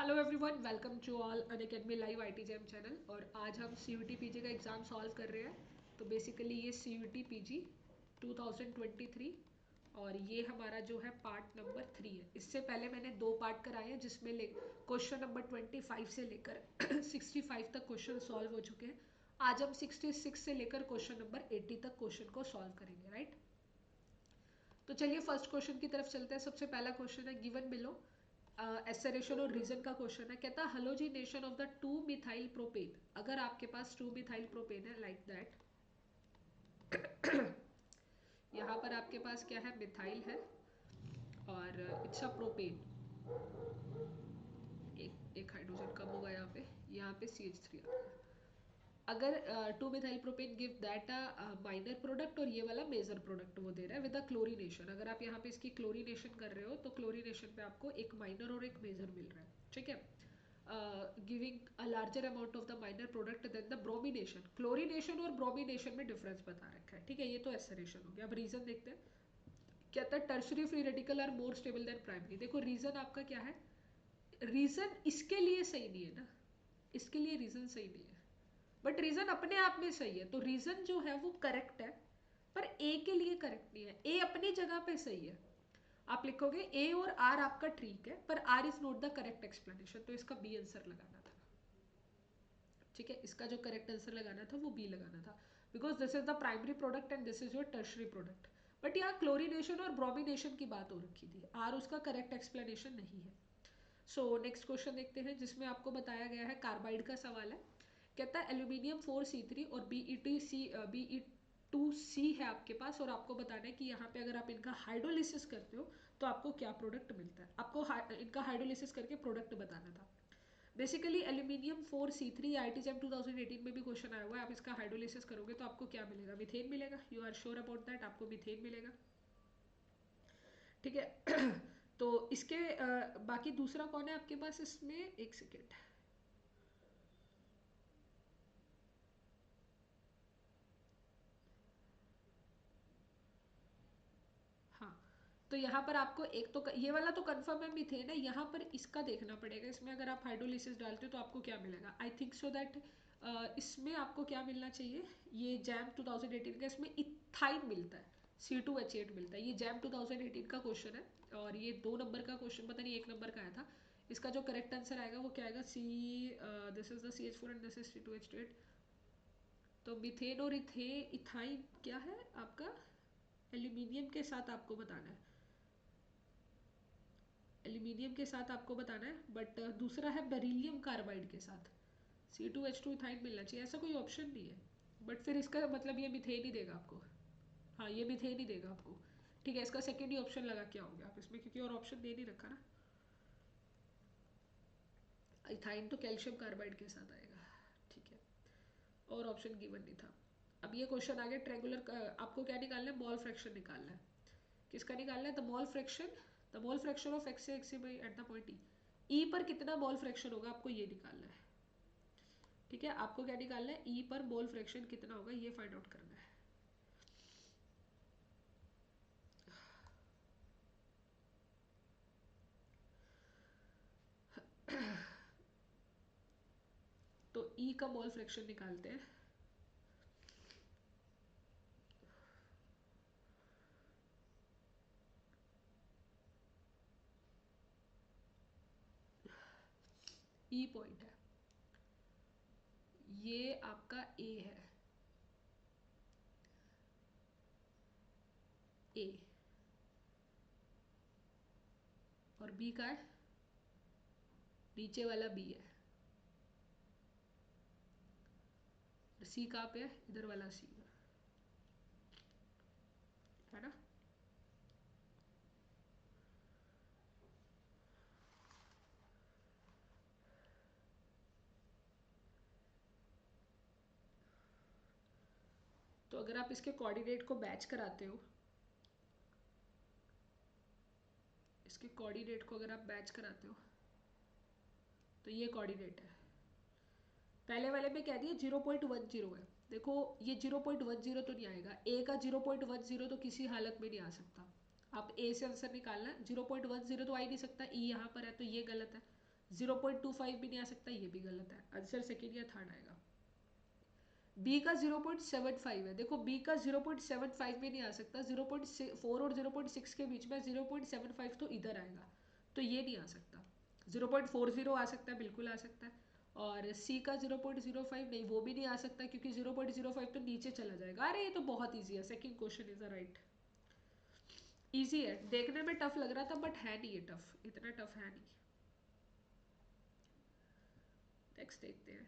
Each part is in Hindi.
Hello everyone, welcome to all Unacademy live IIT JAM channel. और आज हम CUET पीजी का एग्ज़ाम सॉल्व कर रहे हैं। तो बेसिकली ये CUET पीजी 2023 और ये हमारा जो है पार्ट नंबर 3 है। इससे पहले मैंने 2 पार्ट कराए हैं जिसमें क्वेश्चन नंबर 25 से लेकर 65 तक क्वेश्चन सॉल्व हो चुके हैं। आज हम 66 से लेकर क्वेश्चन नंबर 80 तक क्वेश्चन को सॉल्व करेंगे, राइट। तो चलिए फर्स्ट क्वेश्चन की तरफ चलते हैं। सबसे पहला क्वेश्चन है गिवन बिलो एसेरेशन और रीजन का क्वेश्चन है। कहता है halogenation of the 2 methyl propane. अगर आपके पास 2 मिथाइल प्रोपेन है लाइक दैट, यहाँ पर आपके पास क्या है, मिथाइल है और इट्स अ प्रोपेन। एक हाइड्रोजन कम होगा यहाँ पे CH3 आ गया। अगर 2 methyl propane give that a minor product और ये वाला मेजर प्रोडक्ट वो दे रहा है विद अ क्लोरीनेशन। अगर आप यहाँ पे इसकी क्लोरीनेशन कर रहे हो तो क्लोरीनेशन पे आपको एक माइनर और एक मेजर मिल रहा है, ठीक है। Giving a larger amount of the minor product than the bromination. Chlorination और ब्रोमिनेशन में डिफरेंस बता रखा है, ठीक है। ये तो एसरेशन हो गया। अब रीजन देखते हैं। कहता है tertiary free radical are more stable than primary. देखो रीजन आपका क्या है, रीजन इसके लिए सही नहीं है ना, इसके लिए रीजन सही नहीं है, बट रीजन अपने आप में सही है। तो रीजन जो है वो करेक्ट है, पर ए के लिए करेक्ट नहीं है। ए अपनी जगह पे सही है। आप लिखोगे ए और आर आपका ठीक है, पर R is not the correct explanation. तो इसका बी आंसर लगाना था, ठीक है। इसका जो करेक्ट आंसर लगाना था वो बी लगाना था, because this is the primary product and this is your tertiary product. But यहाँ क्लोरीनेशन और ब्रोमिनेशन की बात हो रखी थी, आर उसका करेक्ट एक्सप्लेनेशन नहीं है। सो नेक्स्ट क्वेश्चन देखते हैं जिसमें आपको बताया गया है कार्बाइड का सवाल है। कहता है एल्यूमिनियम 4C3 और Be2C है आपके पास, और आपको बताना है कि यहाँ पे अगर आप इनका हाइड्रोलिसिस करते हो तो आपको क्या प्रोडक्ट मिलता है। आपको इनका हाइड्रोलिसिस करके प्रोडक्ट बताना था। Basically aluminium 4C3 IIT jam 2018 में भी क्वेश्चन आया हुआ है। आप इसका हाइड्रोलिसिस करोगे तो आपको क्या मिलेगा, मीथेन मिलेगा। You are sure about that, आपको मीथेन मिलेगा, ठीक है। तो इसके बाकी दूसरा कौन है आपके पास इसमें, एक सेकेंड। हाँ, तो यहाँ पर आपको एक तो ये वाला तो कंफर्म है मीथेन है। यहाँ पर इसका देखना पड़ेगा। इसमें अगर आप हाइड्रोलिसिस डालते हो तो आपको क्या मिलेगा। आई थिंक सो दैट इसमें आपको क्या मिलना चाहिए, ये जैम 2018 का, इसमें इथाइन मिलता है, C2H8 मिलता है। ये जैम 2018 का क्वेश्चन है और ये 2 नंबर का क्वेश्चन, पता नहीं 1 नंबर का आया था। इसका जो करेक्ट आंसर आएगा वो क्या आएगा, this is the CH4 and this is C2H8। तो मीथेन और इथाइन क्या है आपका, एल्यूमिनियम के साथ आपको बताना है, एल्यूमिनियम के साथ आपको बताना है। बट दूसरा है बेरिलियम कार्बाइड के साथ। C2H2 इथाइन मिलना चाहिए, ऐसा कोई ऑप्शन नहीं है। बट फिर इसका मतलब ये मिथेन ही देगा आपको। हाँ, ये मिथेन ही देगा आपको, ठीक है। इसका सेकेंड ही ऑप्शन लगा क्या हो गया आप इसमें, क्योंकि और ऑप्शन दे नहीं रखा ना। इथाइन तो कैल्शियम कार्बाइड के साथ आएगा, ठीक है। और ऑप्शन गिवन नहीं था। अब ये क्वेश्चन आ गया ट्रेंगुलर। आपको क्या निकालना है, मॉल फ्रैक्शन निकालना है। किसका निकालना है, the mall fraction, the mall fraction of x by at the point ई पर कितना मॉल फ्रैक्शन होगा आपको ये निकालना है, ठीक है। आपको क्या निकालना है, ई पर मोल फ्रैक्शन कितना होगा ये फाइंड आउट करना है। तो ई का मोल फ्रैक्शन निकालते हैं। ई पॉइंट है, ये आपका ए है, ए, और बी का है, नीचे वाला बी है। सी कहाँ पे है, इधर वाला सी है ना। तो अगर आप इसके कोऑर्डिनेट को मैच कराते हो, इसके कोऑर्डिनेट को अगर आप मैच कराते हो तो ये कोऑर्डिनेट है। पहले वाले में कह दिया 0.10 है। देखो ये 0.10 तो नहीं आएगा, ए का 0.10 तो किसी हालत में नहीं आ सकता। आप ए से आंसर निकालना, 0.10 तो आ ही नहीं सकता। ई यहाँ पर है तो ये गलत है, 0.25 भी नहीं आ सकता, ये भी गलत है, आंसर सेकेंड या थर्ड आएगा। बी का 0.75 है, देखो बी का 0.75 भी नहीं आ सकता, 0.4 और 0.6 के बीच में 0.75 तो इधर आएगा, तो ये नहीं आ सकता। 0.40 आ सकता है, बिल्कुल आ सकता है। और सी का 0.05 नहीं, वो भी नहीं आ सकता क्योंकि 0.05 तो नीचे चला जाएगा। अरे ये तो बहुत ईजी है, second question is the right. Easy है, देखने में टफ लग रहा था बट है नहीं, ये टफ, इतना टफ है नहीं। नेक्स्ट देखते हैं।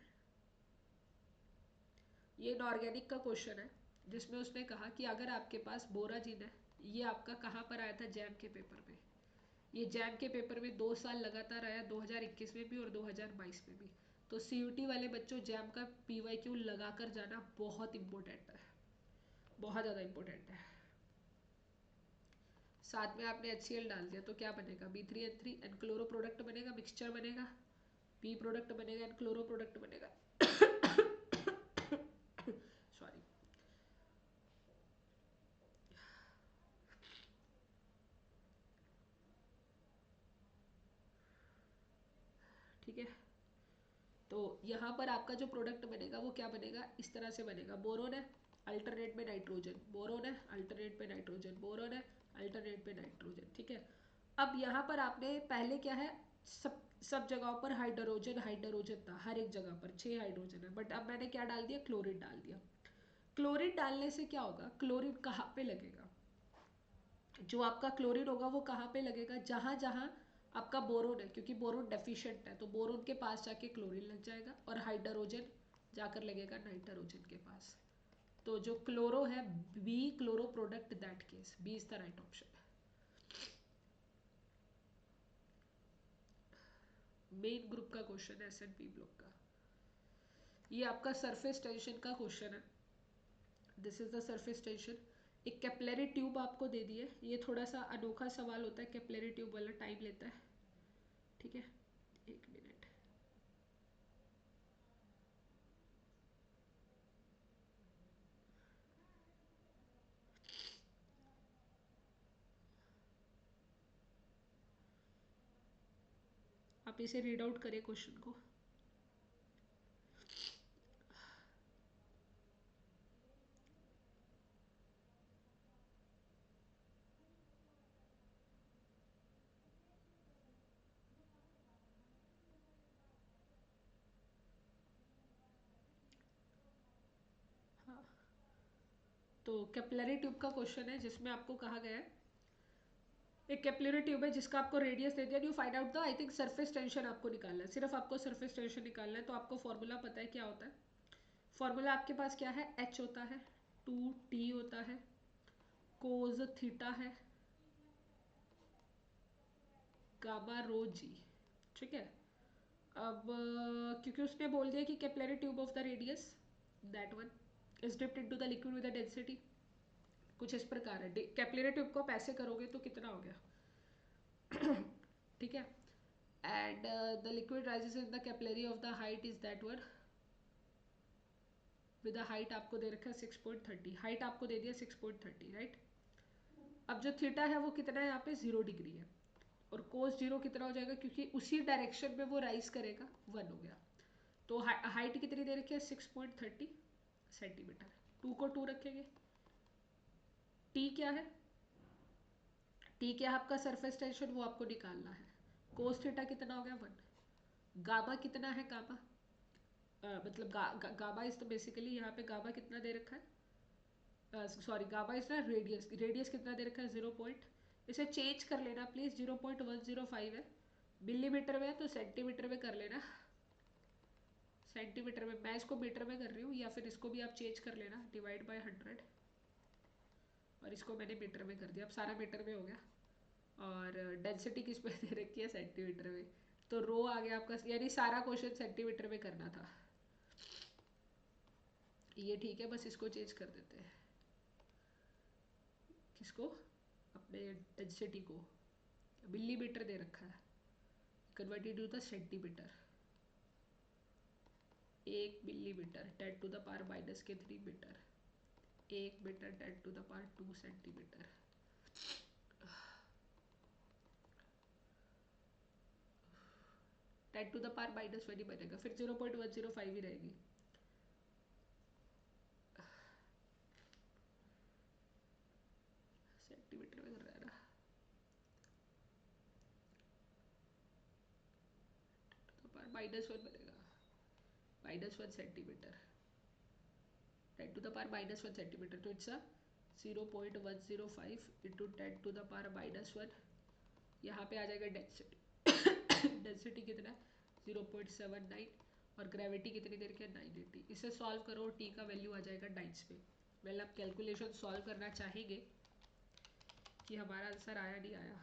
ये इनऑर्गेनिक का क्वेश्चन है जिसमें उसने कहा कि अगर आपके पास बोराजिन है, ये आपका कहाँ पर आया था, जैम के पेपर में। ये जैम के पेपर में 2 साल लगातार आया, 2021 में भी और 2022 में भी। तो सीयूटी वाले बच्चों, जैम का पीवाईक्यू लगा कर जाना बहुत इंपॉर्टेंट है, बहुत ज़्यादा इंपॉर्टेंट है। साथ में आपने HCl डाल दिया तो क्या बनेगा, B3N3 एन क्लोरो प्रोडक्ट बनेगा, मिक्सचर बनेगा, पी प्रोडक्ट बनेगा, एन क्लोरो प्रोडक्ट बनेगा। सॉरी। ठीक है, तो यहाँ पर आपका जो प्रोडक्ट बनेगा वो क्या बनेगा, इस तरह से बनेगा। बोरोन है, अल्टरनेट में नाइट्रोजन, बोरोन है, अल्टरनेट में नाइट्रोजन, बोरोन है, अल्टरनेट में नाइट्रोजन। ठीक है, अब यहाँ पर आपने पहले क्या है, सब सब जगहों पर हाइड्रोजन हाइड्रोजन था, हर एक जगह पर 6 हाइड्रोजन है, बट अब मैंने क्या डाल दिया, क्लोरीन डाल दिया। क्लोरीन डालने से क्या होगा, क्लोरीन कहाँ पे लगेगा, जो आपका क्लोरीन होगा वो कहाँ पे लगेगा, जहाँ जहाँ आपका बोरोन है, क्योंकि बोरोन डेफिशिएंट है तो बोरोन के पास जाके क्लोरीन लग जाएगा, और हाइड्रोजन जाकर लगेगा नाइट्रोजन के पास। तो जो क्लोरो है, B chloro product, that case B is the right option. Main group का क्वेश्चन है, SNP ब्लॉक का। ये आपका सरफेस टेंशन का क्वेश्चन है। This is the surface tension. एक कैपिलरी ट्यूब आपको दे दी है, ये थोड़ा सा अनोखा सवाल होता है, कैपिलरी ट्यूब वाला टाइम लेता है। ठीक है, 1 मिनट। आप इसे रीड आउट करें क्वेश्चन को। हाँ, तो कैपिलरी ट्यूब का क्वेश्चन है जिसमें आपको कहा गया है, एक कैपिलरी ट्यूब है जिसका आपको रेडियस दे दिया, you find out the, I think surface tension आपको निकालना है, सिर्फ आपको सरफेस टेंशन निकालना है। तो आपको फॉर्मूला पता है क्या होता है, फॉर्मूला आपके पास क्या है, H होता है, 2T होता है, कोज थीटा है, गामा रो जी। ठीक है, अब क्योंकि उसने बोल दिया कि capillary tube of the radius, that one is dipped into the liquid with the density, कुछ इस प्रकार है। कैपिलरी ट्यूब को आप ऐसे करोगे तो कितना हो गया। ठीक है, and the liquid rises in the capillary of the height is that one, with the height आपको दे रखा है 6.30, हाइट आपको दे दिया 6.30, राइट। अब जो थीटा है वो कितना है, यहाँ पे 0 डिग्री है, और कोस 0 कितना हो जाएगा, क्योंकि उसी डायरेक्शन में वो राइज करेगा, 1 हो गया। तो हाइट कितनी दे रखी है, 6.30 सेंटीमीटर। 2 को 2 रखेंगे। टी क्या है, टी क्या है आपका सरफेस टेंशन, वो आपको निकालना है। कोस थीटा कितना हो गया, 1। गामा कितना है, गामा मतलब गामा इज तो बेसिकली यहाँ पे गामा कितना दे रखा है, सॉरी गामा इज ना रेडियस, रेडियस कितना दे रखा है, 0 पॉइंट, इसे चेंज कर लेना प्लीज, 0.105 है, मिलीमीटर में है तो सेंटीमीटर में कर लेना, सेंटीमीटर में, मैं इसको मीटर में कर रही हूँ, या फिर इसको भी आप चेंज कर लेना, डिवाइड बाय 100, और इसको मैंने मीटर में कर दिया, अब सारा मीटर में हो गया। और डेंसिटी किस में दे रखी है, सेंटीमीटर में, तो रो आ गया आपका, यानी सारा क्वेश्चन सेंटीमीटर में करना था। ये ठीक है, बस इसको चेंज कर देते हैं, किसको, अपने डेंसिटी को, मिलीमीटर दे रखा है, converted to the centimetre, 1 millimetre 10⁻³ metre, 1 metre 10⁻² centimetre, 10⁻⁻1 ही बनेगा, फिर 0.105 ही रहेगी। सेंटीमीटर में कर रहा है ना, -1 बनेगा, -1 सेंटीमीटर, 10⁻⁻1 सेंटीमीटर, तो इट्स 0.105 इंटू 10⁻⁻1। यहाँ पे आ जाएगा डेंसिटी डेंसिटी कितना है 0.79, और ग्रेविटी कितनी देर के 980। इसे सॉल्व करो, टी का वैल्यू आ जाएगा डाइट्स पे। वेल आप कैलकुलेशन सॉल्व करना चाहेंगे कि हमारा आंसर आया नहीं आया।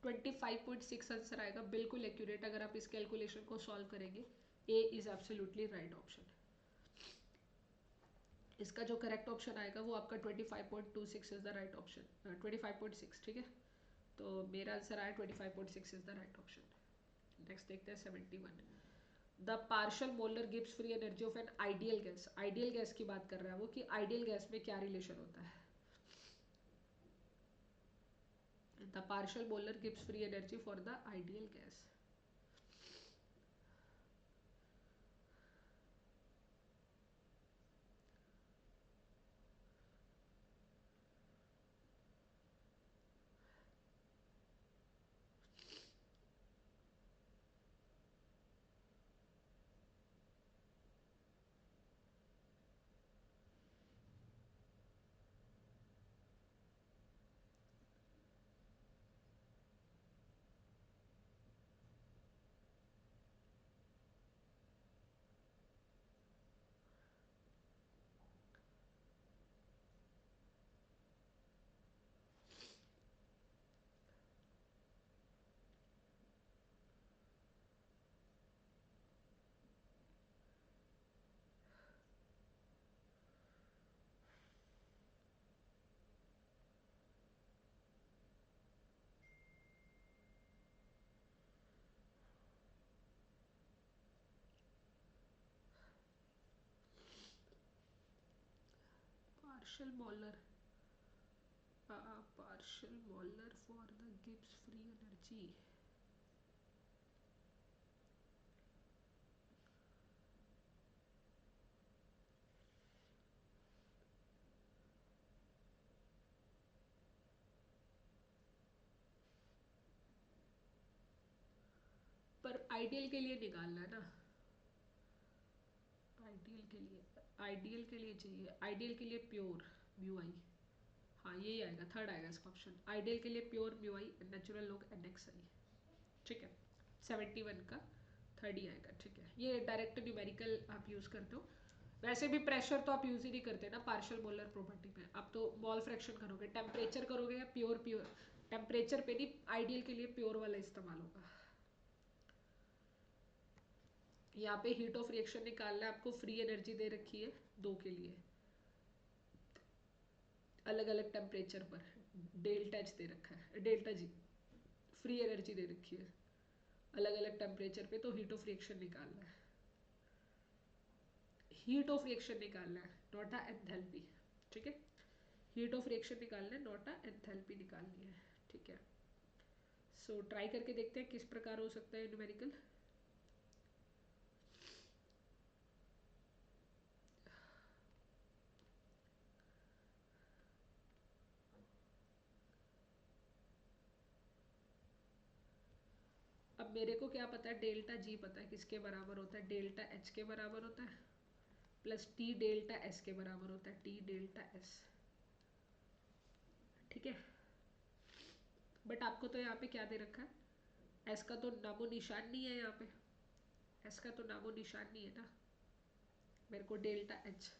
ट्वेंटी 25.6 आंसर आएगा, बिल्कुल एक्यूरेट अगर आप इस कैलकुलेशन को सॉल्व करेंगे। ए इज एब्सोल्युटली राइट ऑप्शन। इसका जो करेक्ट ऑप्शन आएगा वो आपका 25.26 इज द राइट ऑप्शन, 25.6, ठीक है। तो मेरा आंसर आया 25.6 is the right option. Next देखते हैं 71। The partial molar Gibbs free energy of an ideal gas. Ideal gas की बात कर रहा है वो, कि आइडियल गैस में क्या रिलेशन होता है। The partial molar Gibbs free energy for the ideal gas. partial molar partial molar for the Gibbs free energy। पर आइडियल के लिए निकालना है ना, आइडियल के लिए चाहिए, आइडियल के लिए प्योर म्यू आई। हाँ यही आएगा, थर्ड आएगा इसका ऑप्शन। आइडियल के लिए प्योर म्यू आई, नेचुरल लोग एनएक्स आई, ठीक है। 71 का थर्ड ही आएगा, ठीक है। ये डायरेक्ट न्यूमेरिकल आप यूज़ करते हो, वैसे भी प्रेशर तो आप यूज़ ही नहीं करते ना पार्शियल मोलर प्रॉपर्टी में। आप तो मॉल फ्रैक्शन करोगे, टेम्परेचर करोगे या प्योर टेम्परेचर पे नहीं, आइडियल के लिए प्योर वाला इस्तेमाल होगा। यहाँ पे हीट ऑफ रिएक्शन निकालना है आपको, फ्री एनर्जी दे रखी है दो के लिए, अलग अलग टेम्परेचर पर, डेल्टा एच दे रखा है, डेल्टा जी फ्री एनर्जी दे रखी है अलग अलग टेम्परेचर पे। तो हीट ऑफ रिएक्शन निकालना है, हीट ऑफ रिएक्शन निकालना है, नॉट अ एंथैल्पी, ठीक है। हीट ऑफ रिएक्शन निकालना है, नॉट अ एंथैल्पी निकालनी है, ठीक है। सो ट्राई करके देखते हैं किस प्रकार हो सकता है न्यूमेरिकल। अब मेरे को क्या पता है, डेल्टा जी पता है किसके बराबर होता है, डेल्टा एच के बराबर होता है, प्लस टी डेल्टा एस के बराबर होता है, टी डेल्टा एस, ठीक है। बट आपको तो यहाँ पे क्या दे रखा है, एस का तो नामो निशान नहीं है यहाँ पे, एस का तो नामो निशान नहीं है ना। मेरे को डेल्टा एच,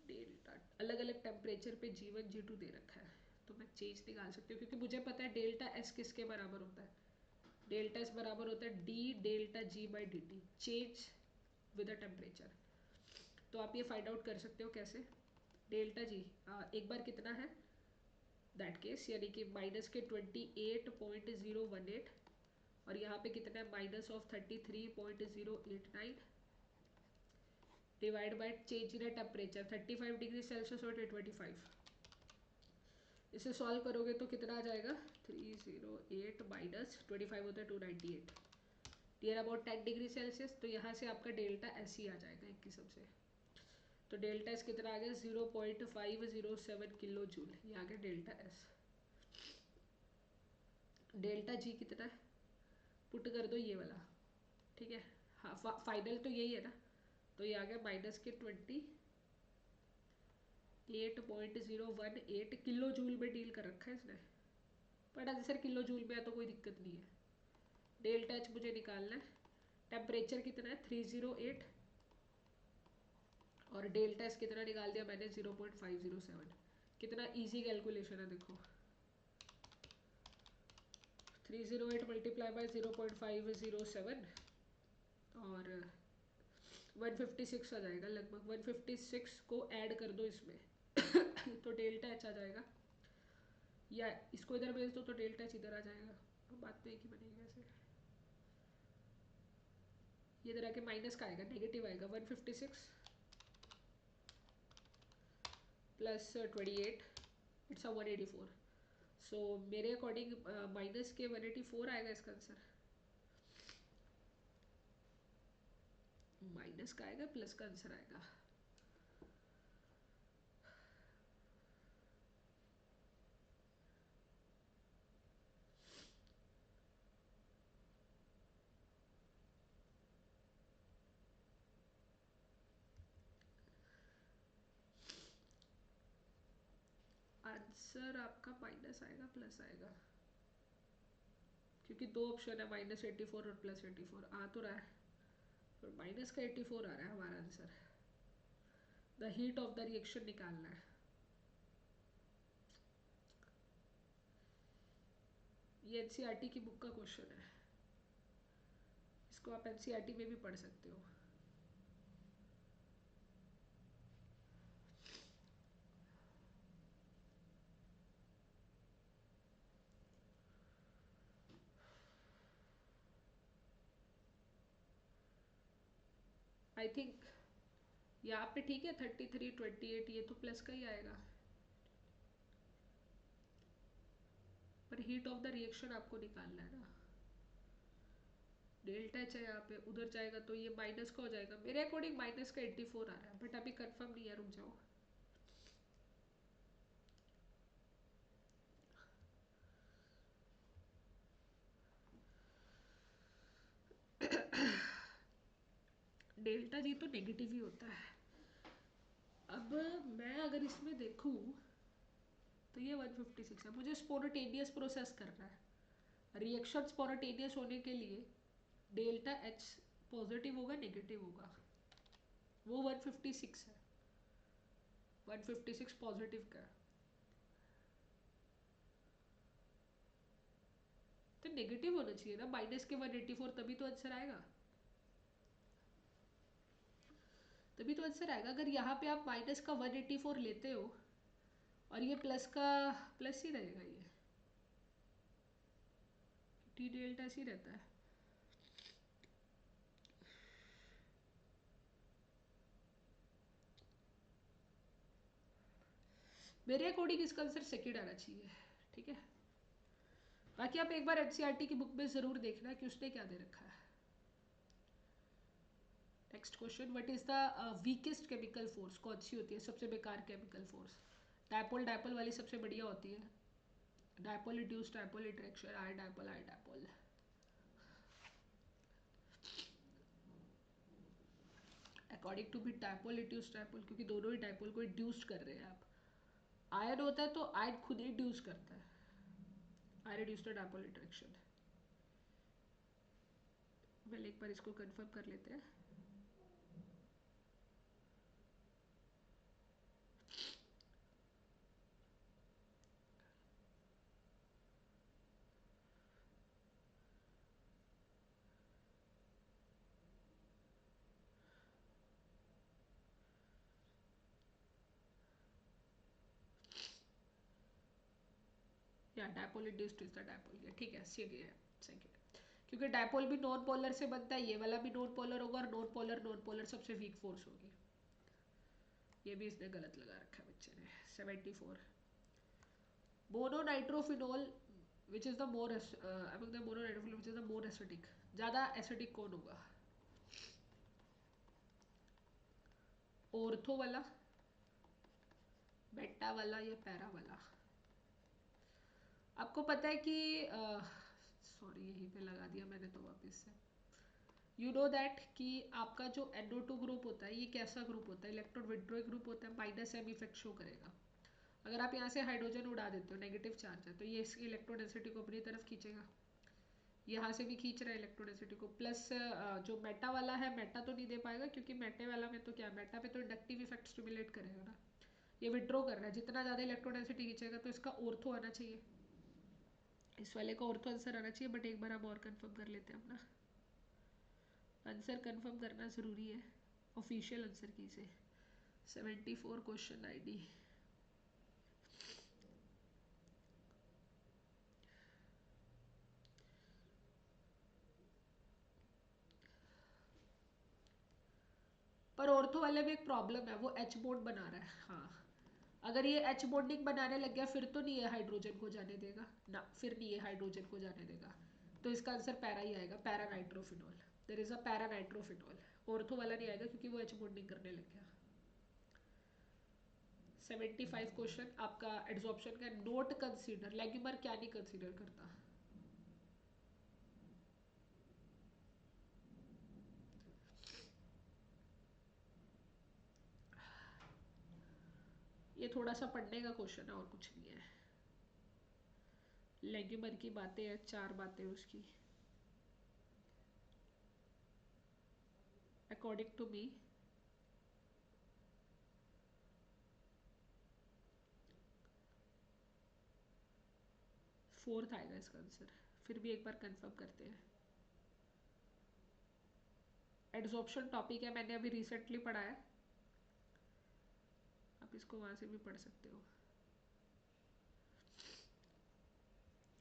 डेल्टा अलग अलग टेम्परेचर पे G1 G2 दे रखा है, तो मैं चेंज निकाल सकती हूँ, क्योंकि मुझे पता है डेल्टा एस किसके बराबर होता है, डेल्टा एस बराबर होता है D delta G by D T, change with the temperature. तो आप ये फाइंड आउट कर सकते हो कैसे, डेल्टा जी एक बार कितना है दैट केस, यानी कि माइनस के 28.018 और यहाँ पे कितना है minus of 33.089 divide by change in temperature 35 degree Celsius और 25। इसे सॉल्व करोगे तो कितना आ जाएगा 308 माइनस 25 होता है 298 नियर अबाउट 10 डिग्री सेल्सियस। तो यहाँ से आपका डेल्टा एस ही आ जाएगा एक किस्म से। तो डेल्टा एस कितना आ गया 0.507 किलो जूल, ये आ गया डेल्टा एस। डेल्टा जी कितना है पुट कर दो ये वाला, ठीक है। हाँ फाइनल तो यही है ना, तो ये आ गया माइनस के 28.018 किलो जूल में डील कर रखा है इसने। बट आंसर किलो जूल में है तो कोई दिक्कत नहीं है। डेल्टा एच मुझे निकालना है। टेम्परेचर कितना है 308 और डेल्टा एस कितना निकाल दिया मैंने 0.507। कितना इजी कैलकुलेशन है देखो, 308 मल्टीप्लाई बाय 0.507 और 156 आ जाएगा लगभग। 156 को ऐड कर दो इसमें तो डेल्टा एच आ जाएगा, या इसको इधर भेज दो तो डेल्टा एच इधर आ जाएगा। बात तो एक ही बनेगी वैसे। ये इधर आके माइनस का आएगा, नेगेटिव आएगा। 156 प्लस 28 इट्स 184। सो मेरे अकॉर्डिंग माइनस के 184 आएगा इसका आंसर। माइनस का आएगा प्लस का आंसर आएगा। आंसर आपका माइनस आएगा प्लस आएगा, क्योंकि दो ऑप्शन है -84 और +84 आ तो रहा है, पर माइनस का 84 आ रहा है हमारा answer. The heat of the reaction निकालना है। ये एनसीईआरटी की बुक का क्वेश्चन है, इसको आप एनसीईआरटी में भी पढ़ सकते हो। आई थिंक यहाँ पे ठीक है 33 28, ये तो प्लस का ही आएगा, पर हीट ऑफ द रिएक्शन आपको निकालना है ना। डेल्टा एच है यहाँ पे, उधर जाएगा तो ये माइनस का हो जाएगा। मेरे अकॉर्डिंग माइनस का 84 आ रहा है, बट अभी कंफर्म नहीं है, रुक जाओ। डेल्टा जी तो नेगेटिव ही होता है। अब मैं अगर इसमें देखूं तो ये 156 है, मुझे स्पोंटेनियस प्रोसेस करना है। रिएक्शन स्पोंटेनियस होने के लिए डेल्टा एच पॉजिटिव होगा नेगेटिव होगा, वो 156 है। 156 पॉजिटिव का है, तो नेगेटिव होना चाहिए ना, माइनस के 184, तभी तो आंसर आएगा। तभी तो आंसर आएगा। अगर यहाँ पे आप माइनस का 184 लेते हो और ये प्लस का प्लस ही रहेगा, ये टी डेल्टा ऐसे ही रहता है। मेरे अकॉर्डिंग इसका आंसर सेकेंड आना चाहिए, ठीक है। बाकी आप एक बार एनसीईआरटी की बुक में जरूर देखना कि उसने क्या दे रखा है। Next question, what is the weakest chemical force? कौन सी होती है सबसे बेकार केमिकल फोर्स? डायपोल डायपोल वाली सबसे बढ़िया होती है। Dipole reduce dipole interaction, I dipole I dipole. According to भी डायपोल रिड्यूस डायपोल, क्योंकि दोनों ही डायपोल को इंड्यूस कर रहे हैं आप। आयन होता है तो आयन खुद ही इंड्यूस करता है, आई रिड्यूस द डायपोल इंटरेक्शन। पहले एक बार इसको कंफर्म कर लेते हैं। या dipole induced is the dipole, या ठीक है सही है सेकंड, क्योंकि डायपोल भी नॉन पोलर से बनता है, ये वाला भी नॉन पोलर होगा, और नॉन पोलर सबसे वीक फोर्स होगी। ये भी इसने गलत लगा रखा है बच्चे ने। 74 mononitrophenol which is the more among the mononitrophenol which is the more acidic, ज्यादा एसिडिक कौन होगा? ऑर्थो वाला, बेटा वाला, या पैरा वाला? आपको पता है कि सॉरी यहीं पे लगा दिया मैंने तो वापस से, यू नो दैट कि आपका जो NO2 ग्रुप होता है ये कैसा ग्रुप होता है? इलेक्ट्रॉन विड्रॉइंग ग्रुप होता है, माइनस एम इफेक्ट शो करेगा। अगर आप यहाँ से हाइड्रोजन उड़ा देते हो, नेगेटिव चार्ज है, तो ये इसकी इलेक्ट्रॉन डेंसिटी को अपनी तरफ खींचेगा, यहाँ से भी खींच रहा है इलेक्ट्रॉन डेंसिटी को, प्लस जो मेटा वाला है, मेटा तो नहीं दे पाएगा क्योंकि मेटे वाला में तो क्या, मेटा पे तो इंडक्टिव इफेक्ट स्टिमुलेट करेगा ना, ये विड्रॉ कर रहा है, जितना ज़्यादा इलेक्ट्रॉन डेंसिटी खींचेगा तो इसका ऑर्थो आना चाहिए, इस वाले का ऑर्थो आंसर आना चाहिए। बट एक बार हम और कंफर्म कर लेते हैं अपना आंसर, कंफर्म करना ज़रूरी है ऑफिशियल आंसर की से। 74 क्वेश्चन ID। पर ऑर्थो वाले में एक प्रॉब्लम है, वो एच बॉन्ड बना रहा है। हाँ, अगर ये एच बॉन्डिंग बनाने लग गया फिर तो नहीं है हाइड्रोजन को जाने देगा ना, फिर नहीं है हाइड्रोजन को जाने देगा, तो इसका आंसर पैरा ही आएगा, para nitrophenol. There is a para nitrophenol, ortho वाला नहीं आएगा क्योंकि वो एच बॉन्डिंग करने लग गया। 75 क्वेश्चन आपका एड्सॉर्प्शन का, नोट कंसीडर, लेग्यूमर क्या नहीं कंसीडर करता? ये थोड़ा सा पढ़ने का क्वेश्चन है और कुछ नहीं है। लेग्यूमर की बातें हैं, 4 बातें उसकी, अकॉर्डिंग टू मी। 4th आएगा इसका आंसर, फिर भी एक बार कंफर्म करते हैं। एड्सॉर्प्शन टॉपिक है, मैंने अभी रिसेंटली पढ़ा है, आप इसको वहां से भी पढ़ सकते हो।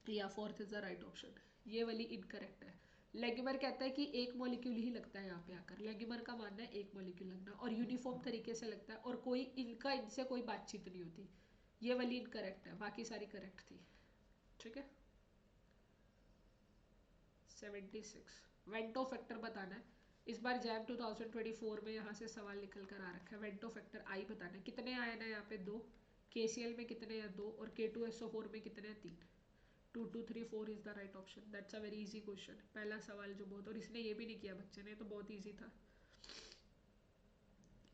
या 4th is the right option, ये वाली इनकरेक्ट है। लेग्यूमर कहता है कि एक मॉलिक्यूल ही लगता है यहाँ पे आकर, लेग्यूमर का मानना है एक मॉलिक्यूल लगना और यूनिफॉर्म तरीके से लगता है, और कोई इनका इनसे कोई बातचीत नहीं होती, ये वाली इनकरेक्ट है, बाकी सारी करेक्ट थी। ठीक है। 76 वेंटो फैक्टर बताना है। इस बार जैम 2024 में यहाँ से सवाल निकल कर आ रखा है, वेंटो फैक्टर आई बताना है। कितने आए ना यहाँ पे? 2। KCl में कितने हैं? 2। और K2SO4 में कितने हैं? 3। 2 2 3 4 is the right option. That's a very easy question, पहला सवाल जो बहुत, और इसने ये भी नहीं किया बच्चे ने, तो बहुत ईजी था।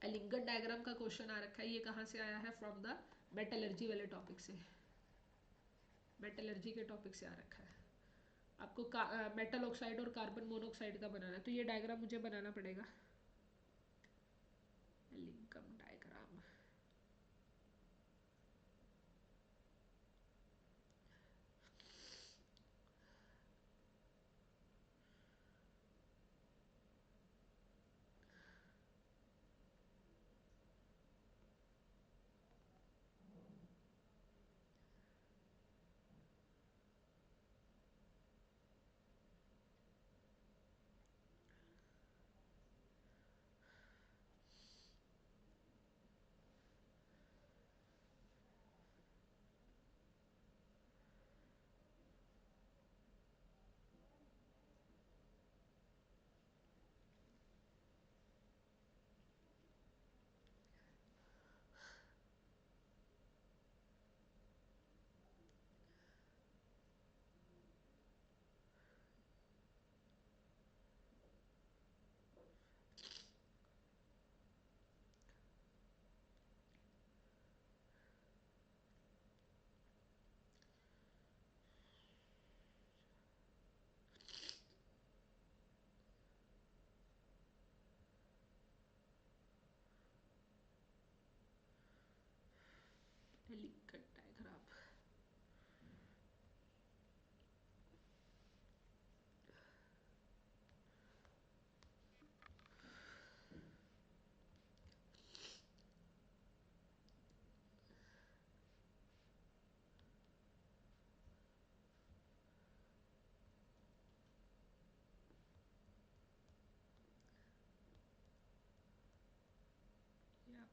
एलिंगन डायग्राम का क्वेश्चन आ रखा है, ये कहाँ से आया है? फ्रॉम द मेटलर्जी वाले टॉपिक से, मेटलर्जी के टॉपिक से आ रखा है। आपको मेटल ऑक्साइड और कार्बन मोनोऑक्साइड का बनाना है, तो ये डायग्राम मुझे बनाना पड़ेगा, लिंकम डायग्राम।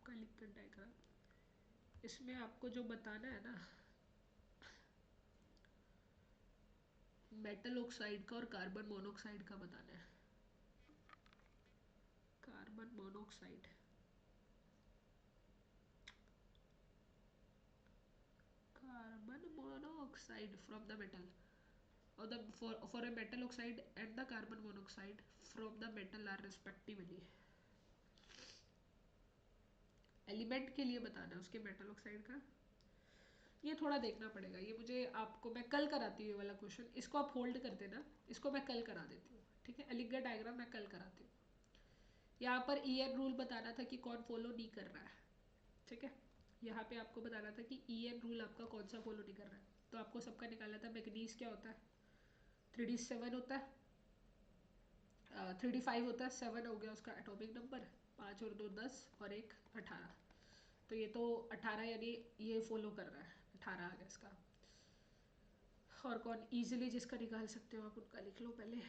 आपका लिक्विड डायग्राम, इसमें आपको जो बताना है ना मेटल ऑक्साइड का और कार्बन मोनोऑक्साइड का बताना है। Carbon monoxide, carbon monoxide from the metal or the for a metal oxide and the carbon monoxide from the metal are respectively। Element के लिए बताना है उसके मेटल ऑक्साइड का, ये थोड़ा देखना पड़ेगा, ये मुझे आपको मैं कल कराती हूँ ये वाला क्वेश्चन, इसको आप होल्ड कर देना, इसको मैं कल करा देती हूँ, ठीक है। एलिगेट डायग्राम मैं कल कराती हूँ। यहाँ पर ईएन रूल बताना था कि कौन फॉलो नहीं कर रहा है, ठीक है। यहाँ पे आपको बताना था कि ईएन रूल आपका कौन सा फॉलो नहीं कर रहा है, तो आपको सबका निकालना था। मैग्नीज क्या होता है, 3d7 होता है, 3d5 होता है, 7 हो गया उसका एटॉमिक नंबर, 5 और 2 10 और 1 18, तो ये तो 18 यानी ये फॉलो कर रहा है, 18 आ गया इसका। और कौन इजीली जिसका निकाल सकते हो आप उनका लिख लो पहले।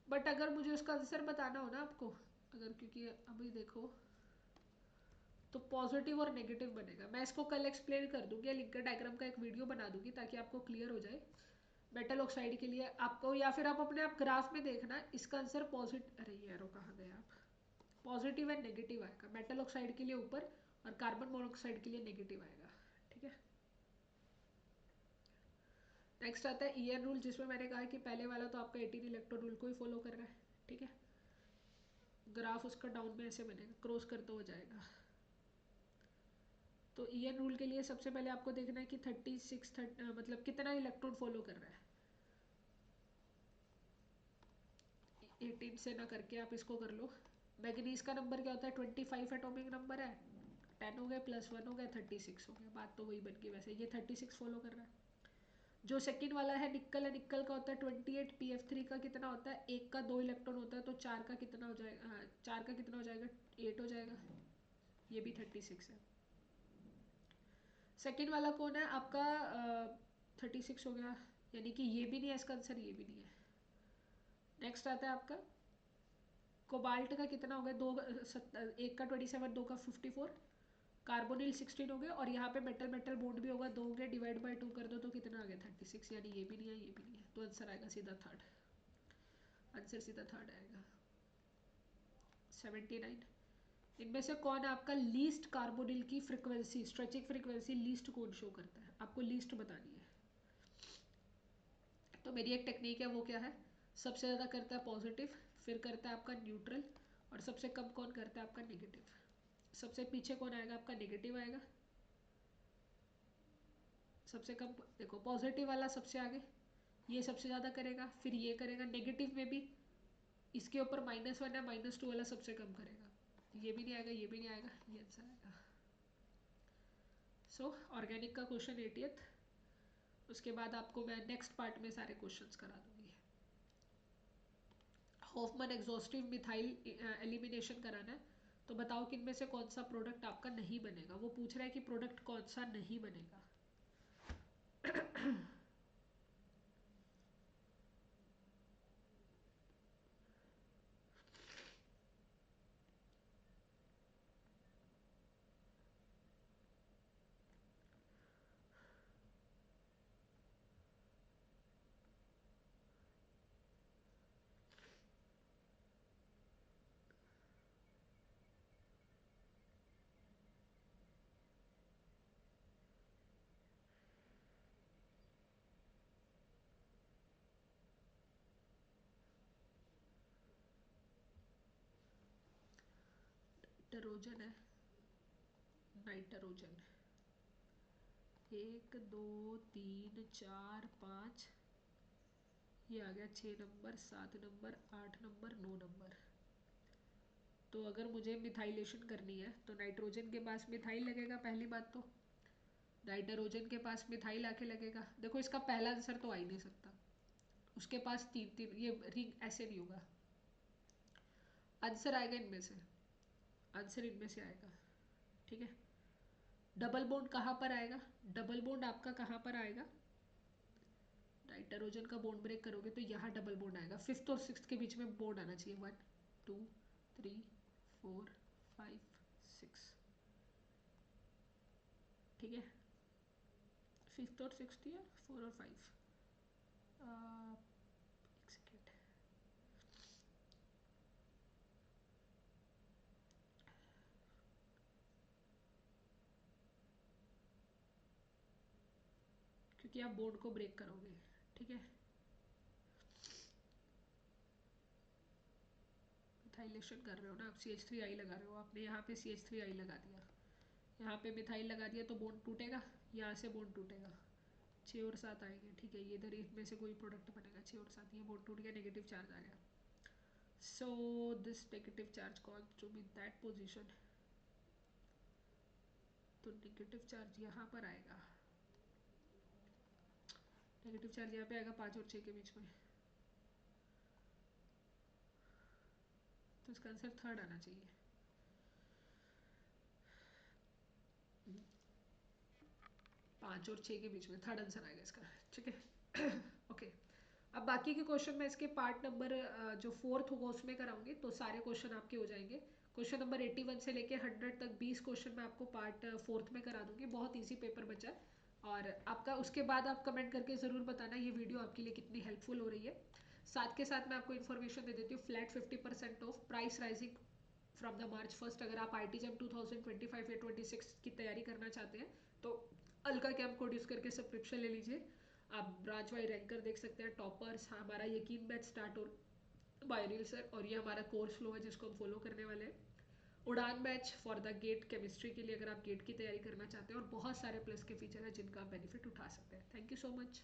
बट अगर मुझे उसका आंसर बताना हो ना आपको, अगर क्योंकि अभी देखो तो पॉजिटिव और नेगेटिव बनेगा, मैं इसको कल एक्सप्लेन कर दूंगी, लिंकर डायग्राम का एक वीडियो बना दूंगी ताकि आपको क्लियर हो जाए। मेटल ऑक्साइड के लिए आपको, या फिर आप अपने आप ग्राफ में देखना, इसका आंसर पॉजिटिव, अरे यारो कहाँ गए आप, पॉजिटिव एंड नेगेटिव आएगा मेटल ऑक्साइड के लिए ऊपर, और कार्बन मोनोऑक्साइड के लिए नेगेटिव आएगा, ठीक है। नेक्स्ट आता है ईएन रूल, जिसमें मैंने कहा कि पहले वाला तो आपका 18 इलेक्ट्रॉन रूल को ही फॉलो कर रहा है, ठीक है। ग्राफ उसका डाउन में ऐसे बनेगा, क्रॉस करते हो जाएगा। तो ईएन रूल के लिए सबसे पहले आपको देखना है कि 36 मतलब कितना इलेक्ट्रॉन फॉलो कर रहा है। 18 से ना करके आप इसको कर लो। मैग्नीज का नंबर क्या होता है, 25 एटॉमिक नंबर है, 10 हो गया प्लस 1 हो गया 36 हो गया, बात तो वही बन गई। वैसे ये 36 फॉलो कर रहा है। जो सेकंड वाला है निक्कल है, निक्कल का होता है 28, pf3 का कितना होता है, एक का 2 इलेक्ट्रॉन होता है, तो 4 का कितना हो जाएगा, हाँ 4 का कितना हो जाएगा, 8 हो जाएगा, ये भी 36 है। सेकंड वाला कौन है आपका, 36 हो गया, यानी कि ये भी नहीं है इसका आंसर, ये भी नहीं है। नेक्स्ट आता है आपका कोबाल्ट का कितना हो गया, एक का 27, दो का 54, कार्बोनिल 16 हो गया, और यहाँ पे मेटल मेटल बॉन्ड भी होगा, 2 हो गया, डिवाइड बाय 2 कर दो तो कितना आ गया 36, यानी ये भी नहीं है ये भी नहीं है, तो आंसर आएगा सीधा थर्ड, आंसर सीधा थर्ड आएगा। 79, इनमें से कौन है आपका लीस्ट कार्बोनिल की फ्रिक्वेंसी, स्ट्रेचिंग फ्रिक्वेंसी लीस्ट कौन शो करता है, आपको लीस्ट बतानी है। तो मेरी एक टेक्निक है, वो क्या है, सबसे ज़्यादा करता है पॉजिटिव, फिर करता है आपका न्यूट्रल, और सबसे कम कौन करता है आपका नेगेटिव। सबसे पीछे कौन आएगा आपका, नेगेटिव आएगा। सबसे कम देखो, पॉजिटिव वाला सबसे आगे, ये सबसे ज़्यादा करेगा, फिर ये करेगा, नेगेटिव में भी इसके ऊपर -1 है, -2 वाला सबसे कम करेगा, ये भी नहीं आएगा ये भी नहीं आएगा, ये आंसर आएगा। सो ऑर्गेनिक का क्वेश्चन 80th, उसके बाद आपको मैं नेक्स्ट पार्ट में सारे क्वेश्चंस करा दूंगी। हॉफमैन एग्जॉस्टिव मिथाइल एलिमिनेशन कराना है, तो बताओ कि इनमें से कौन सा प्रोडक्ट आपका नहीं बनेगा, वो पूछ रहा है कि प्रोडक्ट कौन सा नहीं बनेगा। नाइट्रोजन है, नाइट्रोजन 1 2 3 4 5, ये आ गया 6 नंबर, 7 नंबर, 8 नंबर, 9 नंबर। तो अगर मुझे मिथाइलेशन करनी है तो नाइट्रोजन के पास मिथाइल लगेगा पहली बात तो, नाइट्रोजन के पास मिथाइल आके लगेगा। देखो इसका पहला आंसर तो आ ही नहीं सकता, उसके पास तीन तीन, ये रिंग ऐसे नहीं होगा। आंसर आएगा इनमें से, आंसर इनमें से आएगा, ठीक है। डबल बॉन्ड कहाँ पर आएगा, डबल बॉन्ड आपका कहाँ पर आएगा, नाइट्रोजन का बॉन्ड ब्रेक करोगे तो यहाँ डबल बॉन्ड आएगा, फिफ्थ और सिक्स्थ के बीच में बॉन्ड आना चाहिए, 1 2 3 4 5 6, ठीक है। फिफ्थ और सिक्स्थ या 4 और 5, एक सेकेंड, क्योंकि आप बॉन्ड को ब्रेक करोगे, ठीक है। मिथाइलेशन कर रहे हो ना आप, CH3I लगा रहे हो, आपने यहाँ पे CH3I लगा दिया, यहाँ पे मिथाइल लगा दिया, तो बॉन्ड टूटेगा, यहाँ से बॉन्ड टूटेगा, 6 और 7 आएंगे, ठीक है। ये इधर इसमें से कोई प्रोडक्ट बनेगा, 6 और 7, ये बॉन्ड टूट गया, नेगेटिव चार्ज आ गया। So this negative charge comes to be that position, तो नेगेटिव चार्ज यहाँ पर आएगा, नेगेटिव चार्ज यहाँ पे आएगा 5 और 6 के बीच में, तो इसका आंसर थर्ड आना चाहिए। 5 और 6 के बीच में थर्ड आंसर आएगा इसका, ठीक है। ओके, अब बाकी के क्वेश्चन मैं इसके पार्ट नंबर जो फोर्थ होगा उसमें कराऊंगी, तो सारे क्वेश्चन आपके हो जाएंगे। क्वेश्चन नंबर 81 से लेके 100 तक 20 क्वेश्चन मैं आपको पार्ट फोर्थ में करा दूंगी, बहुत ईजी पेपर बचा है। और आपका उसके बाद आप कमेंट करके ज़रूर बताना ये वीडियो आपके लिए कितनी हेल्पफुल हो रही है। साथ के साथ मैं आपको इन्फॉर्मेशन दे देती हूँ, flat 50% off, price rising from the March 1 अगर आप आई टी जम 2025 या 26 की तैयारी करना चाहते हैं तो अलका कैंप कोड यूज़ करके सब्सक्रिप्शन ले लीजिए। आप ब्रांच वाइज रैंकर देख सकते हैं, टॉपर्स, हमारा यकीन बैच स्टार्ट हो बाय रील सर, और ये हमारा कोर्स फ्लो है जिसको हम फॉलो करने वाले हैं। Udaan batch for the GATE chemistry के लिए अगर आप गेट की तैयारी करना चाहते हैं, और बहुत सारे प्लस के फीचर हैं जिनका आप बेनिफिट उठा सकते हैं। Thank you so much.